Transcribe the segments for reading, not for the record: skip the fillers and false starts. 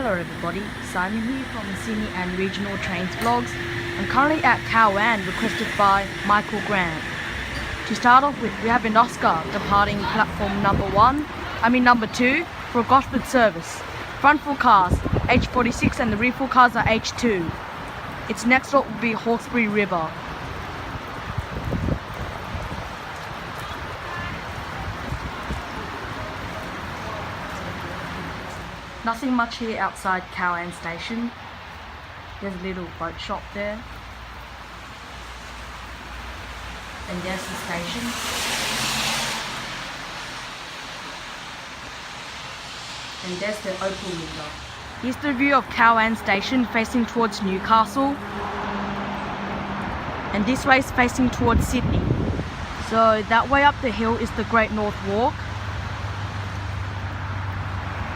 Hello everybody, Simon here from Sydney and Regional Trains Vlogs. I'm currently at Cowan, requested by Michael Grant. To start off with, we have an Oscar departing platform number 2 for Gosford service. Front 4 cars H46 and the rear 4 cars are H2. Its next stop will be Hawkesbury River. Nothing much here outside Cowan station. There's a little boat shop there. And there's the station. And there's the Opal window. Here's the view of Cowan station facing towards Newcastle. And this way is facing towards Sydney. So that way up the hill is the Great North Walk.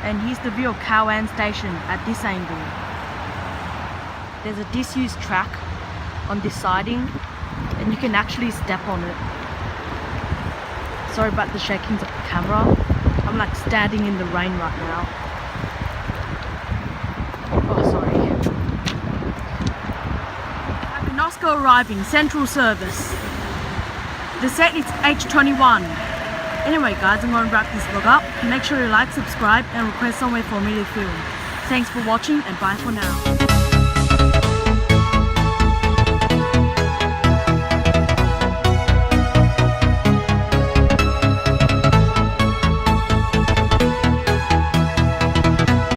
And here's the view of Cowan station at this angle. There's a disused track on this siding and you can actually step on it. Sorry about the shakings of the camera. I'm like standing in the rain right now. Oh, sorry. I have an Oscar arriving, central service. The set is H21. Anyway guys, I'm going to wrap this vlog up. Make sure you like, subscribe and request somewhere for me to film. Thanks for watching and bye for now.